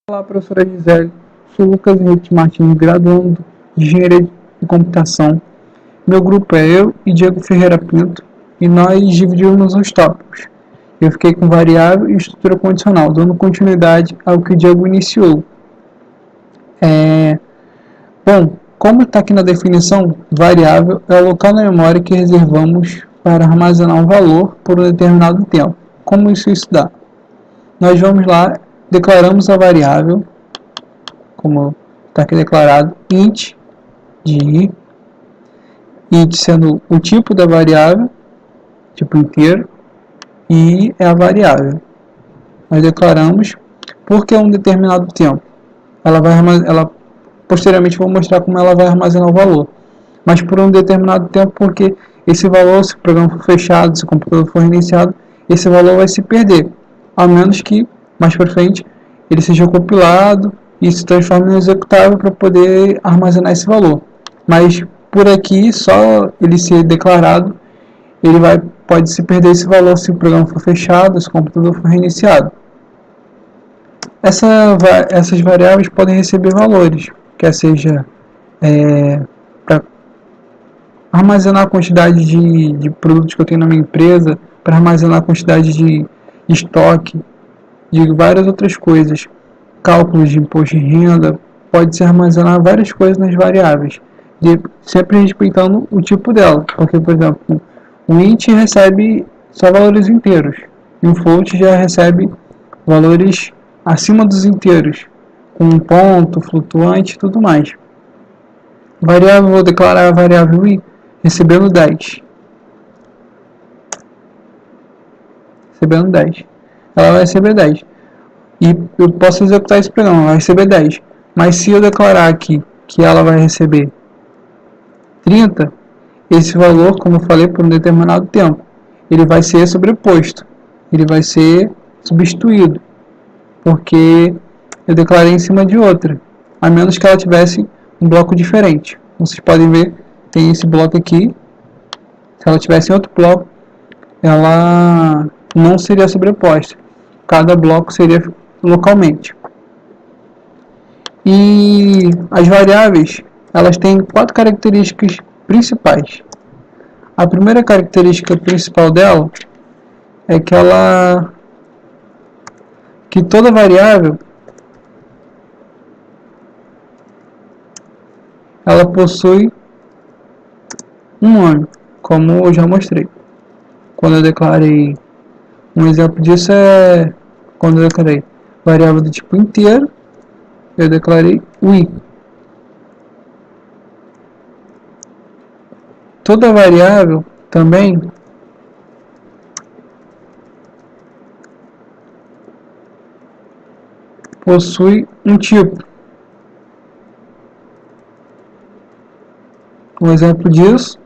Olá, professora Gisele. Sou Lucas Henrique Martins, graduando de Engenharia de Computação. Meu grupo é eu e Diego Ferreira Pinto, e nós dividimos os tópicos. Eu fiquei com variável e estrutura condicional, dando continuidade ao que o Diego iniciou. Bom, como está aqui na definição, variável é o local na memória que reservamos para armazenar um valor por um determinado tempo. Como isso se dá? Nós vamos lá, declaramos a variável, como está aqui declarado, int de int sendo o tipo da variável, tipo inteiro, e é a variável. Nós declaramos porque é um determinado tempo. Ela posteriormente vou mostrar como ela vai armazenar o valor. Mas por um determinado tempo, porque esse valor, se o programa for fechado, se o computador for reiniciado, esse valor vai se perder. A menos que, mais para frente, ele seja compilado e se transforme em executável para poder armazenar esse valor. Mas por aqui, só ele ser declarado, pode se perder esse valor se o programa for fechado, se o computador for reiniciado. Essas variáveis podem receber valores, quer seja para armazenar a quantidade de produtos que eu tenho na minha empresa, para armazenar a quantidade de estoque, de várias outras coisas. Cálculos de imposto de renda, pode-se armazenar várias coisas nas variáveis, sempre respeitando o tipo dela, porque, por exemplo, o int recebe só valores inteiros, e o float já recebe valores acima dos inteiros, com um ponto, flutuante e tudo mais. Variável, vou declarar a variável i recebendo 10. Recebendo 10. Ela vai receber 10. E eu posso executar esse programa, ela vai receber 10. Mas se eu declarar aqui que ela vai receber 30, esse valor, como eu falei, por um determinado tempo, ele vai ser sobreposto. Ele vai ser substituído. Porque eu declarei em cima de outra, a menos que ela tivesse um bloco diferente. Vocês podem ver, tem esse bloco aqui. Se ela tivesse em outro bloco, ela não seria sobreposta. Cada bloco seria localmente. E as variáveis, elas têm 4 características principais. A primeira característica principal dela é que toda variável ela possui um nome, como eu já mostrei. Quando eu declarei, um exemplo disso é quando eu declarei variável do tipo inteiro, eu declarei o i. Toda variável também possui um tipo. Um exemplo disso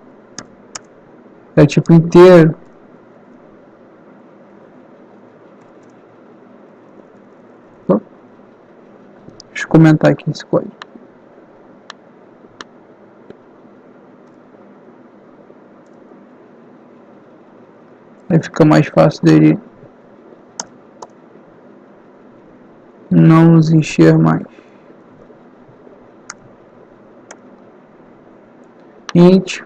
é tipo inteiro. Deixa eu comentar aqui esse código. Aí fica mais fácil dele não nos encher mais. Int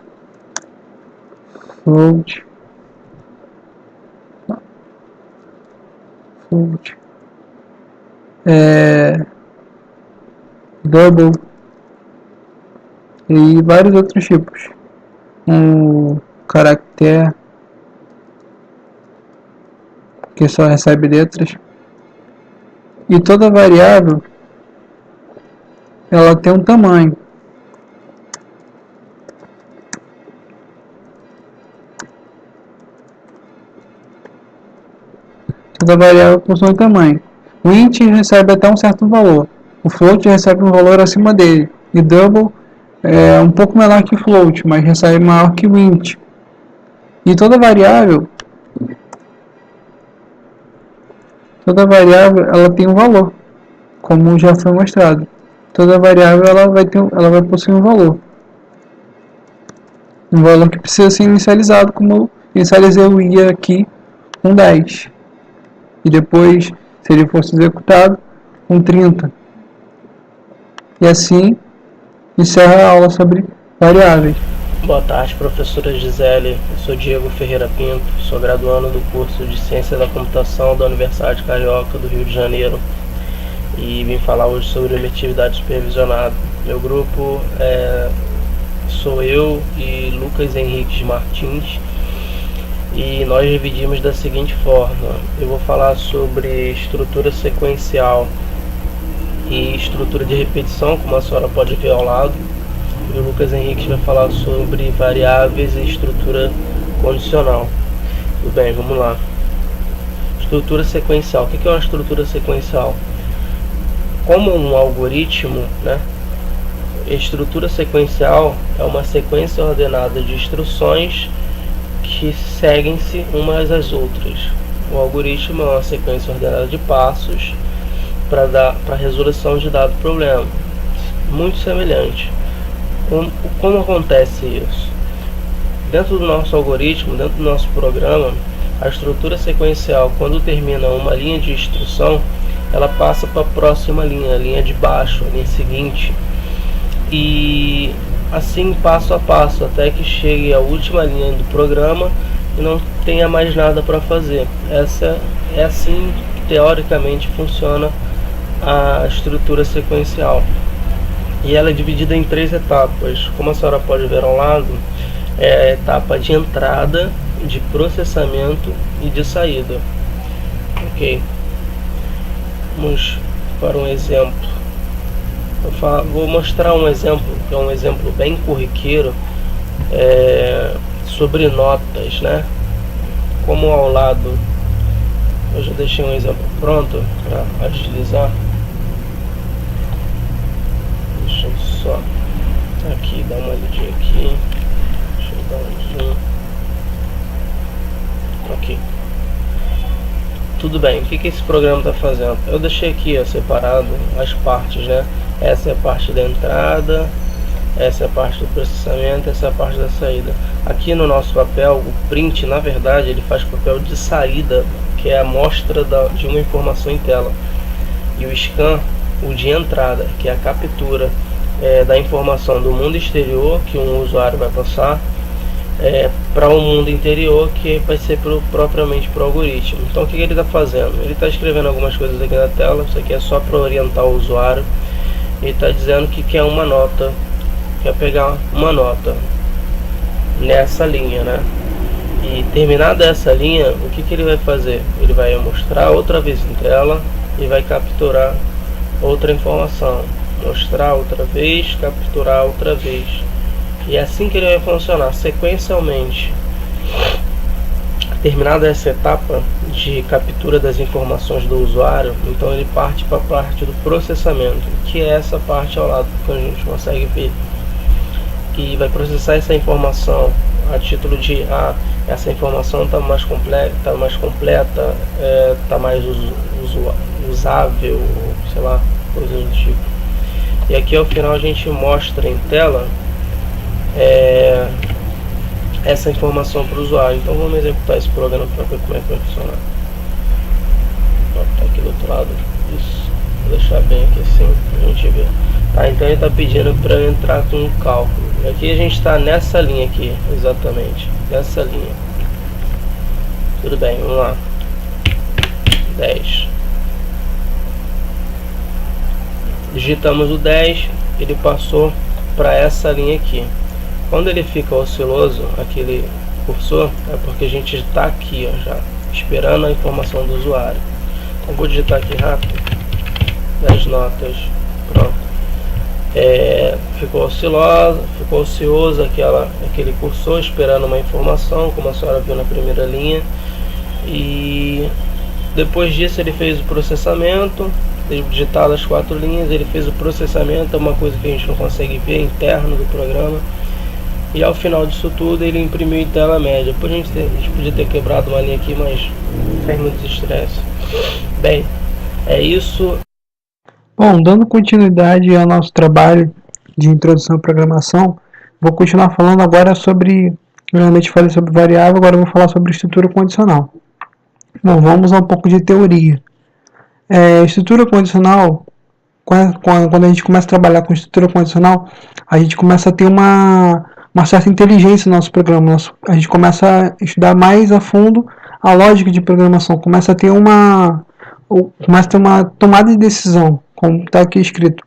float double e vários outros tipos. Um caractere que só recebe letras. E toda variável ela tem um tamanho. Toda variável possui um tamanho. O int recebe até um certo valor. O float recebe um valor acima dele. E double é um pouco menor que float, mas recebe maior que o int. E toda variável ela tem um valor, como já foi mostrado. Toda variável ela vai possuir um valor. Um valor que precisa ser inicializado, como eu inicializei o i aqui com 10. E depois, se ele fosse executado, com 30. E assim encerra a aula sobre variáveis. Boa tarde, professora Gisele. Eu sou Diego Ferreira Pinto, sou graduando do curso de Ciência da Computação da Universidade Carioca do Rio de Janeiro e vim falar hoje sobre emitividade supervisionada. Meu grupo sou eu e Lucas Henriques Martins e nós dividimos da seguinte forma: eu vou falar sobre estrutura sequencial e estrutura de repetição, como a senhora pode ver ao lado, e o Lucas Henrique vai falar sobre variáveis e estrutura condicional. Tudo bem, vamos lá. Estrutura sequencial. O que é uma estrutura sequencial? Como um algoritmo, né? Estrutura sequencial é uma sequência ordenada de instruções que seguem-se umas às outras. O algoritmo é uma sequência ordenada de passos para a resolução de dado problema. Muito semelhante. Como acontece isso? Dentro do nosso algoritmo, dentro do nosso programa, a estrutura sequencial, quando termina uma linha de instrução, ela passa para a próxima linha, a linha de baixo, a linha seguinte, e assim passo a passo, até que chegue à última linha do programa e não tenha mais nada para fazer. Essa é assim que teoricamente funciona a estrutura sequencial. E ela é dividida em 3 etapas. Como a senhora pode ver ao lado, é a etapa de entrada, de processamento e de saída. Ok? Vamos para um exemplo. Vou mostrar um exemplo, que é um exemplo bem corriqueiro, sobre notas, né? Como ao lado, eu já deixei um exemplo pronto para agilizar. Deixa eu só aqui dar uma olhadinha aqui. Deixa eu dar um zoom. Ok. Tudo bem, o que esse programa está fazendo? Eu deixei aqui separado as partes, né? Essa é a parte da entrada, essa é a parte do processamento, essa é a parte da saída. Aqui no nosso papel, o print, na verdade, ele faz papel de saída, que é a amostra de uma informação em tela. E o scan, o de entrada, que é a captura da informação do mundo exterior, que um usuário vai passar, para o mundo interior, que vai ser propriamente para o algoritmo. Então o que ele está fazendo? Ele está escrevendo algumas coisas aqui na tela, isso aqui é só para orientar o usuário. Ele está dizendo que quer uma nota, quer pegar uma nota nessa linha, né? E terminada essa linha, o que ele vai fazer? Ele vai mostrar outra vez em tela e vai capturar outra informação, mostrar outra vez, capturar outra vez. E é assim que ele vai funcionar sequencialmente. Terminada essa etapa de captura das informações do usuário, então ele parte para a parte do processamento, que é essa parte ao lado que a gente consegue ver, e vai processar essa informação a título de essa informação está mais completa, está mais usável, sei lá, coisas do tipo. E aqui ao final a gente mostra em tela essa informação para o usuário. Então vamos executar esse programa para ver como é que vai funcionar. Tá aqui do outro lado. Isso. Vou deixar bem aqui assim para a gente ver. Tá, então ele está pedindo para eu entrar com um cálculo. E aqui a gente está nessa linha aqui, exatamente. Nessa linha. Tudo bem, vamos lá. 10. Digitamos o 10, ele passou para essa linha aqui. Quando ele fica osciloso, aquele cursor, é porque a gente está aqui, ó, já esperando a informação do usuário. Então vou digitar aqui rápido 10 notas, pronto. Ficou ocioso aquele cursor esperando uma informação, como a senhora viu na primeira linha. E depois disso ele fez o processamento. Digitado as 4 linhas, ele fez o processamento, é uma coisa que a gente não consegue ver, interno do programa. E ao final disso tudo ele imprimiu em tela média. Depois a gente podia ter quebrado uma linha aqui, mas não fez muito estresse. Bem, é isso. Bom, dando continuidade ao nosso trabalho de introdução à programação, vou continuar falando agora sobre, realmente falei sobre variável, agora eu vou falar sobre estrutura condicional. Bom, vamos a um pouco de teoria. Estrutura condicional, quando a gente começa a trabalhar com estrutura condicional, a gente começa a ter uma certa inteligência no nosso programa. A gente começa a estudar mais a fundo a lógica de programação, começa a ter uma tomada de decisão, como está aqui escrito.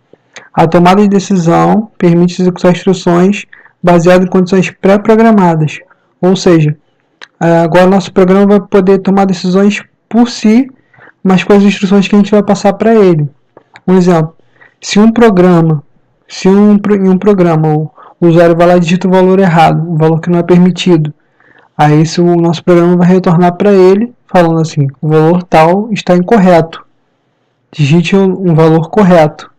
A tomada de decisão permite executar instruções baseadas em condições pré-programadas. Ou seja, agora nosso programa vai poder tomar decisões por si, mas com as instruções que a gente vai passar para ele. Um exemplo, em um programa o usuário vai lá e digita o valor errado, o valor que não é permitido. Aí o nosso programa vai retornar para ele falando assim, o valor tal está incorreto. Digite um valor correto.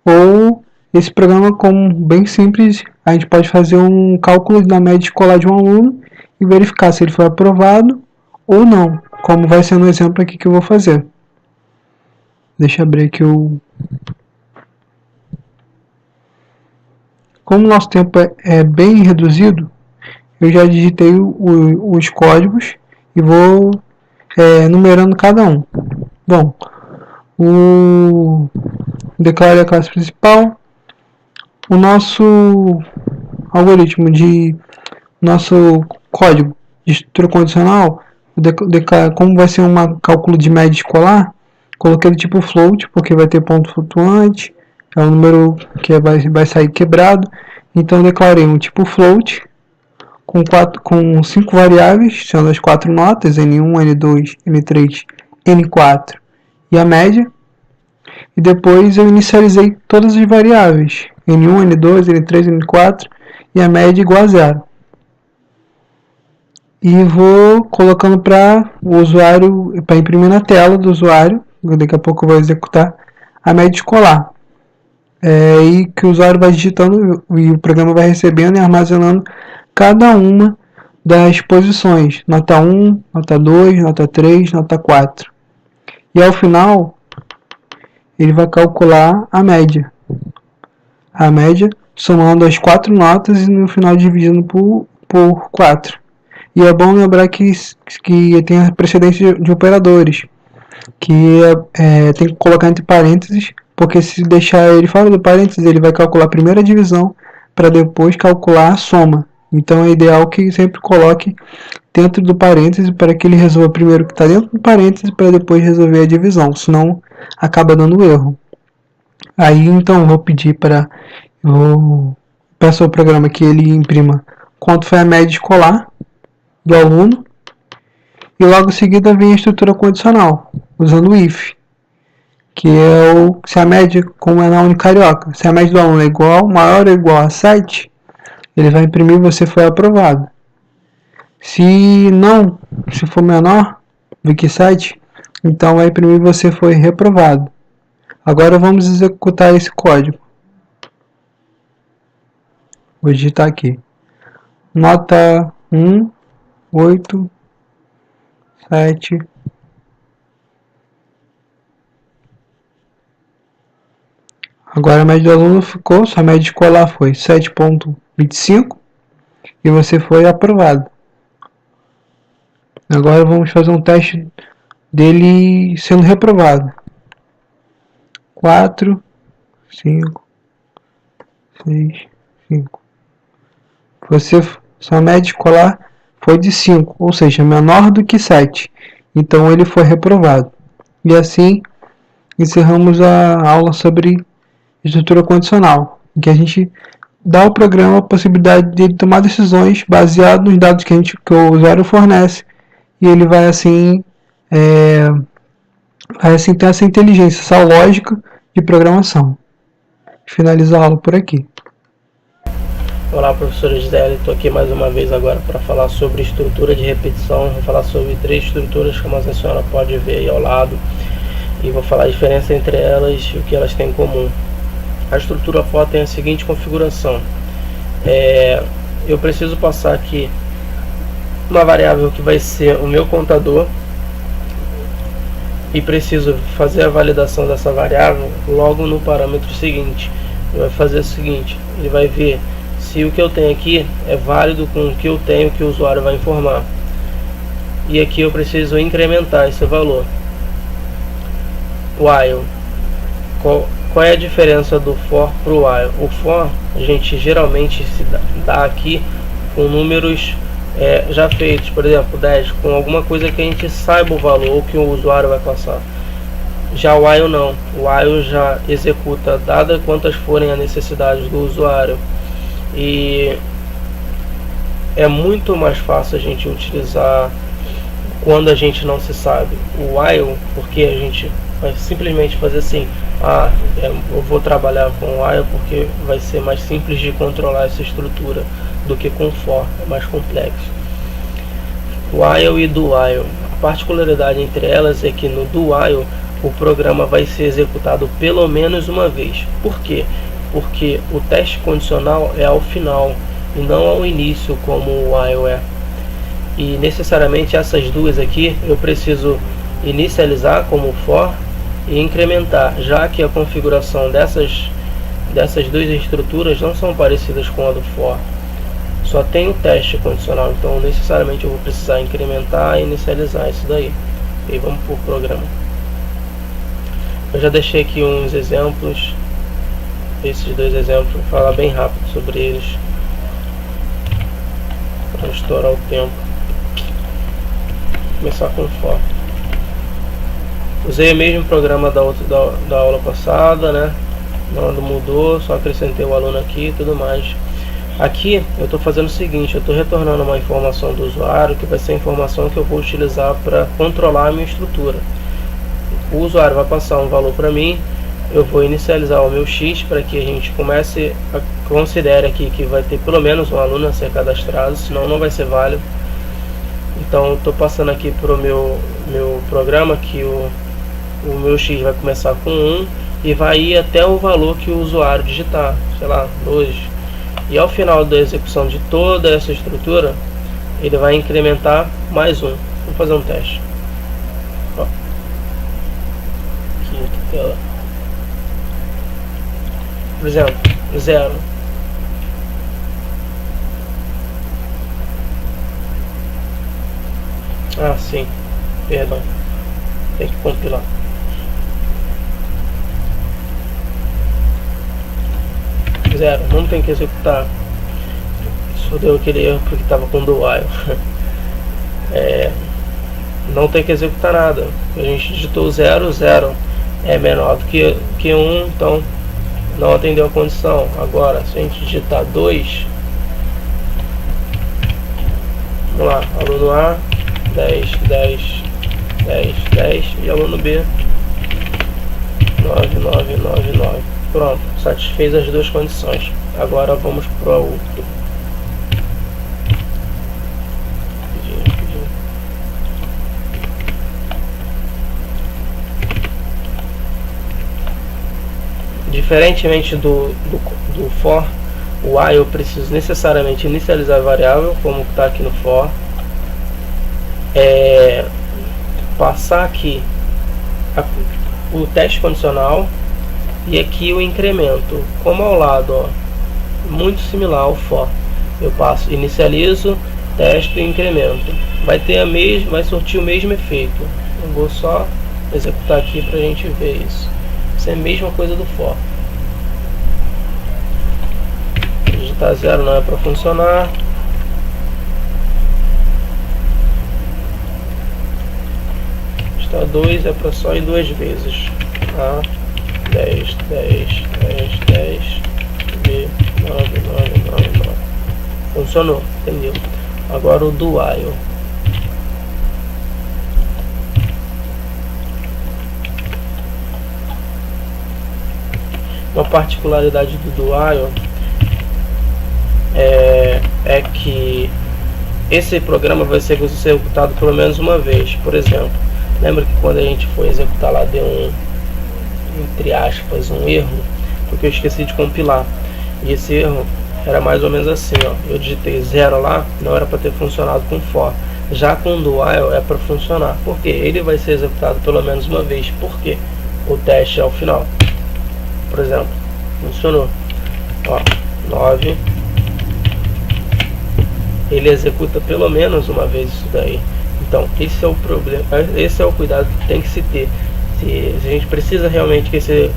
Ou esse programa, como bem simples, a gente pode fazer um cálculo da média escolar de um aluno e verificar se ele foi aprovado ou não, como vai ser no exemplo aqui que eu vou fazer. Deixa eu abrir aqui Como o nosso tempo é bem reduzido, eu já digitei os códigos e vou numerando cada um. Bom, declare a classe principal. O nosso algoritmo nosso código de estrutura condicional, como vai ser um cálculo de média escolar, coloquei do tipo float, porque vai ter ponto flutuante, é um número que vai sair quebrado. Então declarei um tipo float com 5 variáveis, sendo as 4 notas, N1, N2, N3, N4 e a média. E depois eu inicializei todas as variáveis, N1, N2, N3, N4 e a média igual a 0. E vou colocando para o usuário, para imprimir na tela do usuário, daqui a pouco eu vou executar a média escolar. E que o usuário vai digitando e o programa vai recebendo e armazenando cada uma das posições, nota 1, nota 2, nota 3, nota 4. E ao final, ele vai calcular a média. A média somando as 4 notas e no final dividindo por 4. E é bom lembrar que tem a precedência de operadores, que tem que colocar entre parênteses, porque se deixar ele fora do parênteses, ele vai calcular a primeira divisão para depois calcular a soma. Então é ideal que sempre coloque dentro do parênteses para que ele resolva primeiro o que está dentro do parênteses para depois resolver a divisão, senão acaba dando erro. Aí então peço ao programa que ele imprima quanto foi a média escolar do aluno e logo em seguida vem a estrutura condicional, usando o if, que é se a média, como é na Unicarioca, se a média do aluno é maior ou igual a 7, ele vai imprimir você foi aprovado. Se for menor do que 7, então vai imprimir você foi reprovado. Agora vamos executar esse código. Vou digitar aqui. Nota 1, 8, 7. Agora a média do aluno sua média escolar foi 7,25 e você foi aprovado. Agora vamos fazer um teste dele sendo reprovado. 4, 5, 6, 5. Sua média escolar foi de 5, ou seja, menor do que 7. Então ele foi reprovado. E assim encerramos a aula sobre estrutura condicional, em que a gente dá ao programa a possibilidade de ele tomar decisões baseado nos dados que o usuário fornece, e ele vai assim ter essa inteligência, essa lógica de programação. Finalizo a aula por aqui. Olá, professora Gisele, estou aqui mais uma vez agora para falar sobre estrutura de repetição. Vou falar sobre 3 estruturas, como a senhora pode ver aí ao lado, e vou falar a diferença entre elas e o que elas têm em comum. A estrutura for tem a seguinte configuração. Eu preciso passar aqui uma variável que vai ser o meu contador e preciso fazer a validação dessa variável logo no parâmetro seguinte. Ele vai fazer o seguinte, ele vai ver se o que eu tenho aqui é válido com o que eu tenho que o usuário vai informar. E aqui eu preciso incrementar esse valor. while. Qual é a diferença do for para o while? O for a gente geralmente se dá aqui com números já feitos, por exemplo 10, com alguma coisa que a gente saiba o valor que o usuário vai passar. Já o while não, o while já executa dada quantas forem as necessidades do usuário, e é muito mais fácil a gente utilizar quando a gente não se sabe o while, porque a gente vai simplesmente fazer assim, eu vou trabalhar com o while porque vai ser mais simples de controlar essa estrutura do que com for, é mais complexo. While e do while, a particularidade entre elas é que no do while o programa vai ser executado pelo menos uma vez. Por quê? Porque o teste condicional é ao final e não ao início, como o while é. E necessariamente essas duas aqui eu preciso inicializar como for e incrementar, já que a configuração dessas duas estruturas não são parecidas com a do for. Só tem o teste condicional, então necessariamente eu vou precisar incrementar e inicializar isso daí. E vamos para o programa. Eu já deixei aqui uns exemplos, esses dois exemplos, vou falar bem rápido sobre eles para não estourar o tempo. Vou começar com for. Usei o mesmo programa da aula passada, né? Nada mudou, só acrescentei o aluno aqui e tudo mais. Aqui eu estou fazendo o seguinte, eu estou retornando uma informação do usuário, que vai ser a informação que eu vou utilizar para controlar a minha estrutura. O usuário vai passar um valor para mim, eu vou inicializar o meu X para que a gente comece a considerar aqui que vai ter pelo menos um aluno a ser cadastrado, senão não vai ser válido. Então estou passando aqui para o meu programa que o meu X vai começar com 1 e vai ir até o valor que o usuário digitar, sei lá, 2. E ao final da execução de toda essa estrutura, ele vai incrementar mais 1. Vamos fazer um teste. Ó. Aqui, tela. Por exemplo, 0. Ah, sim. Perdão. Tem que compilar. Zero, não tem que executar. Isso deu aquele erro porque estava com do while. Não tem que executar nada. A gente digitou 0, 0 é menor do que 1, então não atendeu a condição. Agora, se a gente digitar 2, vamos lá, aluno A 10, 10, 10, 10 e aluno B 9, 9, 9, 9. Pronto, satisfez as duas condições. Agora vamos para o outro. Diferentemente do for, o while eu preciso necessariamente inicializar a variável, como está aqui no for. Passar aqui o teste condicional e aqui o incremento, como ao lado, ó, muito similar ao for. Eu passo, inicializo, testo e incremento. Vai surtir o mesmo efeito. Eu vou só executar aqui para a gente ver isso. Isso é a mesma coisa do for. Digitar 0 não é para funcionar. Digitar 2 é para só ir 2 vezes. A 10, 10, 10, 10, B 9, 9, 9, 9. Funcionou, entendeu? Agora o do while. Uma particularidade do while é que esse programa vai ser executado pelo menos uma vez. Por exemplo, lembra que quando a gente foi executar lá deu entre aspas um erro, porque eu esqueci de compilar, e esse erro era mais ou menos assim, ó. Eu digitei 0 lá, não era para ter funcionado com for. Já com o do while é para funcionar, porque ele vai ser executado pelo menos uma vez, porque o teste é ao final. Por exemplo, funcionou, ó, 9, ele executa pelo menos uma vez isso daí. Então esse é o problema, esse é o cuidado que tem que se ter. Se a gente precisa realmente que essa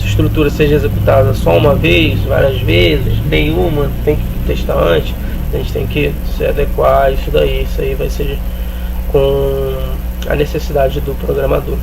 estrutura seja executada só uma vez, várias vezes, nenhuma, tem que testar antes, a gente tem que se adequar a isso daí. Isso aí vai ser com a necessidade do programador.